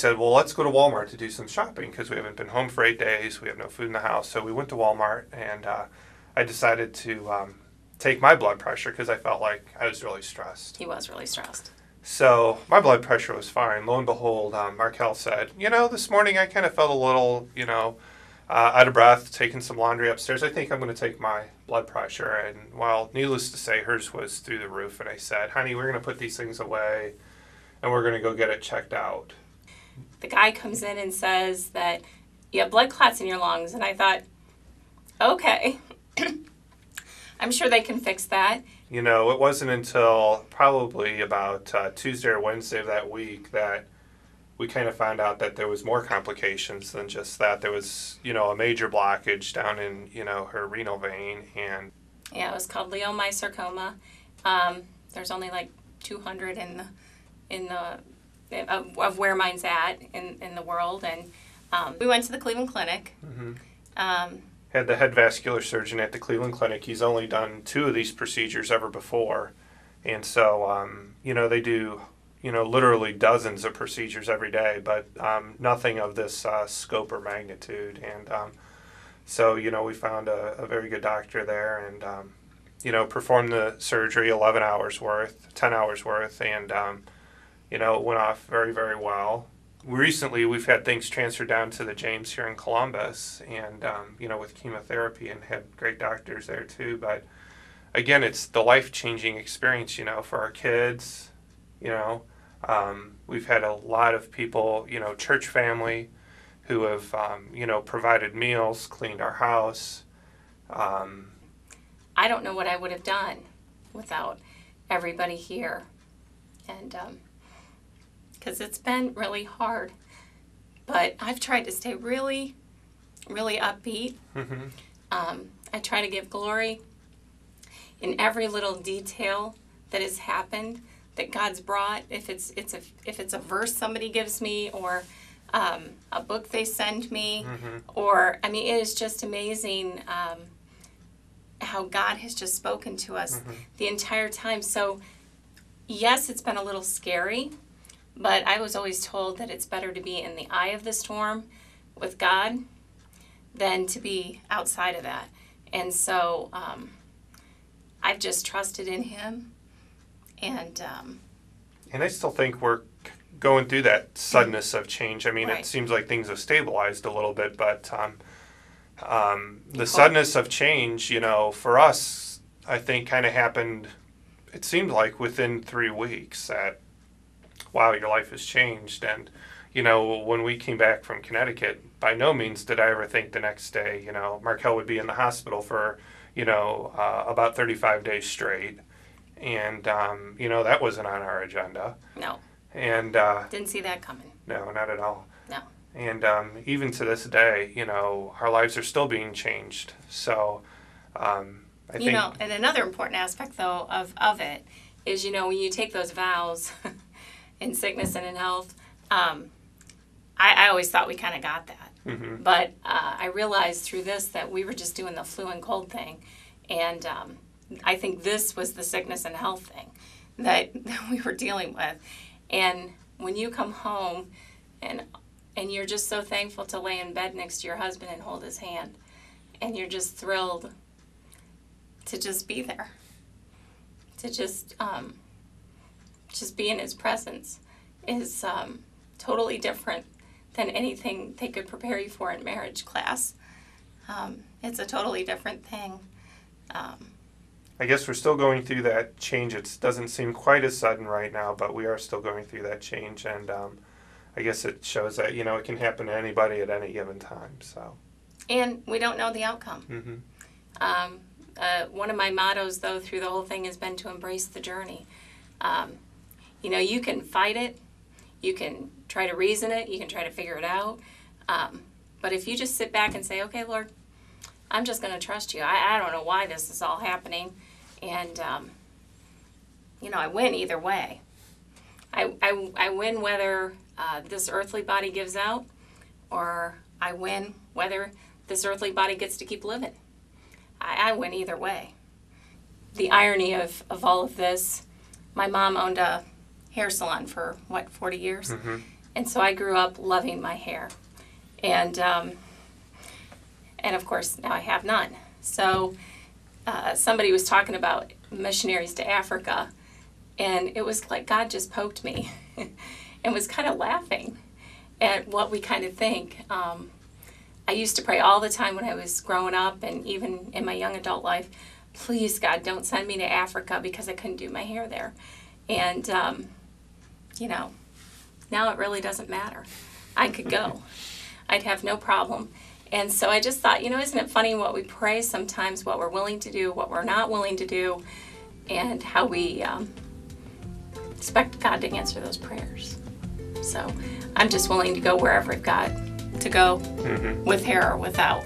said, well, let's go to Walmart to do some shopping because we haven't been home for 8 days. We have no food in the house. So we went to Walmart, and I decided to take my blood pressure because I felt like I was really stressed. He was really stressed. So my blood pressure was fine. Lo and behold, Markelle said, this morning I kind of felt a little, out of breath, taking some laundry upstairs. I think I'm going to take my blood pressure. And, well, needless to say, hers was through the roof. And I said, honey, we're going to put these things away, and we're going to go get it checked out. The guy comes in and says that you have blood clots in your lungs. And I thought, okay, I'm sure they can fix that. It wasn't until probably about Tuesday or Wednesday of that week that we kind of found out that there was more complications than just that. There was, a major blockage down in, her renal vein. And yeah, it was called leiomyosarcoma. There's only like 200 of where mine's at in the world. And we went to the Cleveland Clinic. Mm-hmm. Had the head vascular surgeon at the Cleveland Clinic. He's only done 2 of these procedures ever before. And so, they do, literally dozens of procedures every day, but nothing of this scope or magnitude. And so, we found a very good doctor there and, performed the surgery 11 hours worth, 10 hours worth, and, it went off very, very well. Recently, we've had things transferred down to the James here in Columbus, and, with chemotherapy, and had great doctors there too. But again, it's the life-changing experience, for our kids. We've had a lot of people, church family, who have, provided meals, cleaned our house. I don't know what I would have done without everybody here. And, because it's been really hard. But I've tried to stay really, really upbeat. Mm-hmm. I try to give glory in every little detail that has happened, that God's brought. If it's a verse somebody gives me, or a book they send me, mm-hmm. or, it is just amazing how God has just spoken to us mm-hmm. the entire time. So, yes, it's been a little scary. But I was always told that it's better to be in the eye of the storm with God than to be outside of that. And so I've just trusted in Him. And I still think we're going through that suddenness of change. Right. It seems like things have stabilized a little bit, but the suddenness of change, for us, I think kind of happened, it seemed like within 3 weeks that, wow, your life has changed. And, when we came back from Connecticut, by no means did I ever think the next day, Markelle would be in the hospital for, about 35 days straight. And, that wasn't on our agenda. No. And didn't see that coming. No, not at all. No. And even to this day, our lives are still being changed. So I think... and another important aspect, though, of it is, when you take those vows... in sickness and in health, I always thought we kind of got that. Mm-hmm. But I realized through this that we were just doing the flu and cold thing. And I think this was the sickness and health thing that we were dealing with. And when you come home and you're just so thankful to lay in bed next to your husband and hold his hand, and you're just thrilled to just be there, to just be in his presence is totally different than anything they could prepare you for in marriage class. It's a totally different thing. I guess we're still going through that change. It doesn't seem quite as sudden right now, but we are still going through that change. And I guess it shows that, it can happen to anybody at any given time. So. And we don't know the outcome. Mm-hmm. One of my mottos, though, through the whole thing has been to embrace the journey. You can fight it, you can try to reason it, you can try to figure it out. But if you just sit back and say, okay, Lord, I'm just going to trust you. I don't know why this is all happening. And, I win either way. I win whether this earthly body gives out, or I win whether this earthly body gets to keep living. I win either way. The irony of all of this, my mom owned a hair salon for, 40 years? Mm-hmm. And so I grew up loving my hair. And of course, now I have none. So somebody was talking about missionaries to Africa, and it was like God just poked me and was kind of laughing at what we kind of think. I used to pray all the time when I was growing up, and even in my young adult life, please, God, don't send me to Africa, because I couldn't do my hair there. And, you know, now it really doesn't matter. I could go. I'd have no problem. And so I just thought, you know, isn't it funny what we pray sometimes, what we're willing to do, what we're not willing to do, and how we expect God to answer those prayers. So I'm just willing to go wherever I've got to go, with hair or without.